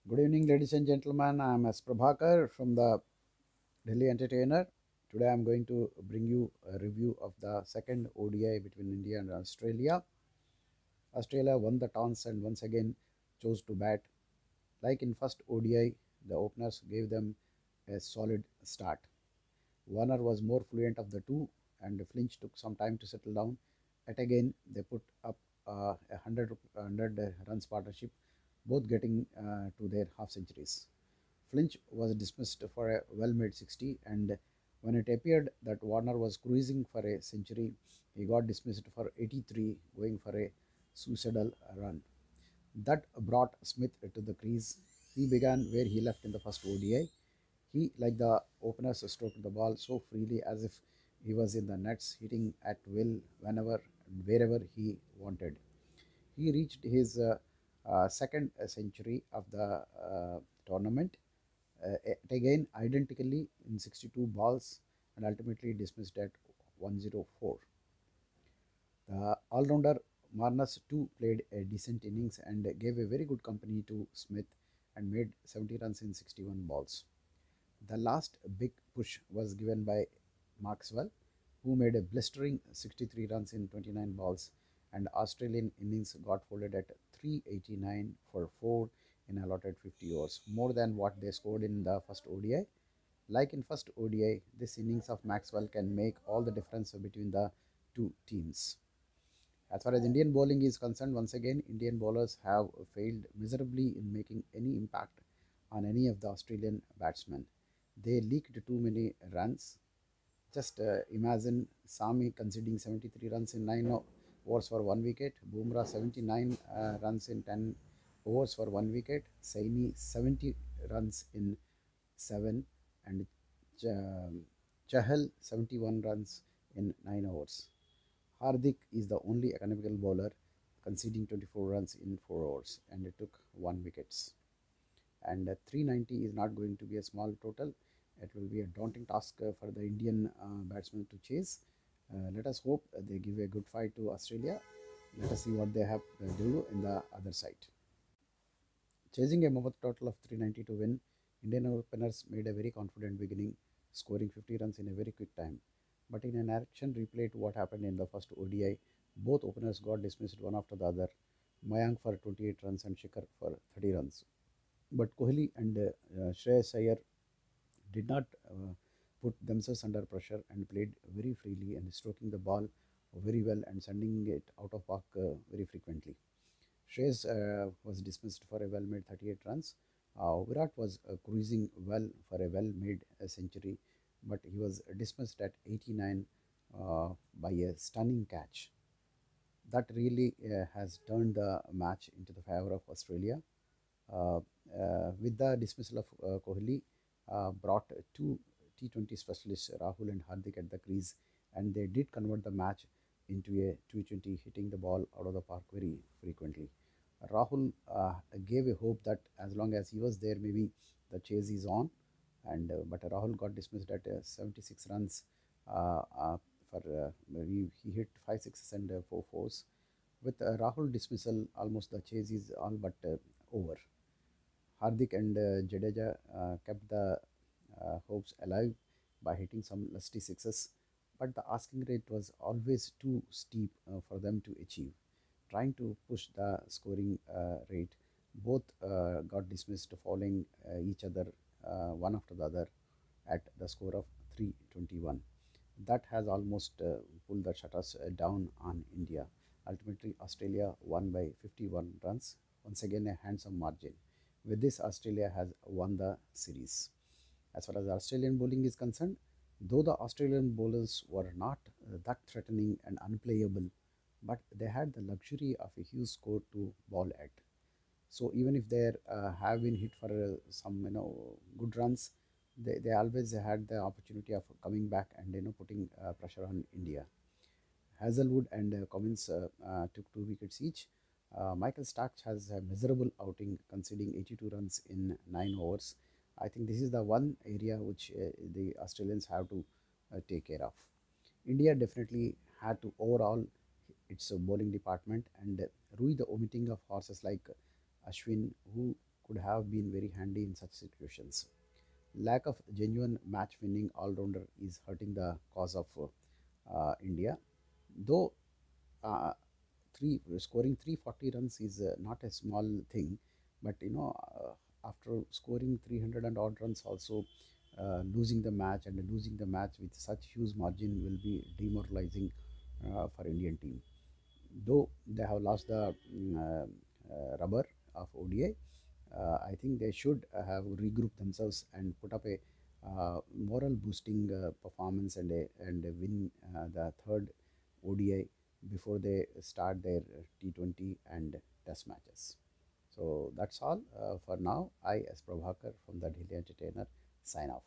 Good evening, ladies and gentlemen. I am S. Prabhakar from the Delhi Entertainer. Today I am going to bring you a review of the second ODI between India and Australia. Australia won the toss and once again chose to bat. Like in first ODI, the openers gave them a solid start. Warner was more fluent of the two, and Finch took some time to settle down. Yet again, they put up a 100 runs partnership, both getting to their half centuries. Finch was dismissed for a well made 60, and when it appeared that Warner was cruising for a century, he got dismissed for 83, going for a suicidal run. That brought Smith to the crease. He began where he left in the first ODI. He, like the openers, stroked the ball so freely as if he was in the nets, hitting at will whenever and wherever he wanted. He reached his second century of the tournament, again identically in 62 balls and ultimately dismissed at 104. The all-rounder Marnus too played a decent innings and gave a very good company to Smith and made 70 runs in 61 balls. The last big push was given by Maxwell, who made a blistering 63 runs in 29 balls, and Australian innings got folded at 389 for 4 in allotted 50 overs, more than what they scored in the first ODI. Like in first ODI, this innings of Maxwell can make all the difference between the two teams. As far as Indian bowling is concerned, once again, Indian bowlers have failed miserably in making any impact on any of the Australian batsmen. They leaked too many runs. Just imagine Sami conceding 73 runs in 9 overs for 1 wicket, Bumrah 79 runs in 10 overs for 1 wicket, Saini 70 runs in 7, and Chahal 71 runs in 9 overs. Hardik is the only economical bowler conceding 24 runs in 4 overs and it took 1 wicket. And 390 is not going to be a small total. It will be a daunting task for the Indian batsmen to chase. Let us hope they give a good fight to Australia. Let us see what they have to do in the other side. Chasing a mammoth total of 390 to win, Indian openers made a very confident beginning, scoring 50 runs in a very quick time. But in an action replay to what happened in the first ODI, both openers got dismissed one after the other. Mayank for 28 runs and Shikhar for 30 runs. But Kohli and Shreyas Iyer did not put themselves under pressure and played very freely and stroking the ball very well and sending it out of park very frequently. Shreyas was dismissed for a well-made 38 runs. Virat was cruising well for a well-made century, but he was dismissed at 89 by a stunning catch. That really has turned the match into the favor of Australia. Uh, with the dismissal of Kohli, brought two T20 specialists, Rahul and Hardik, at the crease, and they did convert the match into a T20, hitting the ball out of the park very frequently. Rahul gave a hope that as long as he was there, maybe the chase is on. And but Rahul got dismissed at 76 runs. Uh, uh, he hit 5 sixes and 4 fours. With Rahul dismissal, almost the chase is all but over. Hardik and Jadeja kept the hopes alive by hitting some lusty sixes, but the asking rate was always too steep for them to achieve. Trying to push the scoring rate, both got dismissed following each other one after the other at the score of 321. That has almost pulled the shutters down on India. Ultimately, Australia won by 51 runs, once again a handsome margin. With this, Australia has won the series. As far as the Australian bowling is concerned, though the Australian bowlers were not that threatening and unplayable, but they had the luxury of a huge score to bowl at. So even if they have been hit for some good runs, they always had the opportunity of coming back and putting pressure on India. Hazelwood and Cummins took 2 wickets each. Michael Stark has a miserable outing, conceding 82 runs in 9 overs. I think this is the one area which the Australians have to take care of. India definitely had to overhaul its bowling department, and Rui, the omitting of horses like Ashwin, who could have been very handy in such situations. Lack of genuine match winning all rounder is hurting the cause of India. Though uh, scoring 340 runs is not a small thing, but after scoring 300 and odd runs also, losing the match and losing the match with such huge margin will be demoralizing for Indian team. Though they have lost the rubber of ODI, I think they should have regrouped themselves and put up a moral boosting performance and win the third ODI before they start their T20 and Test matches. So that's all for now. I, as Prabhakar from the Delhi Entertainer, sign off.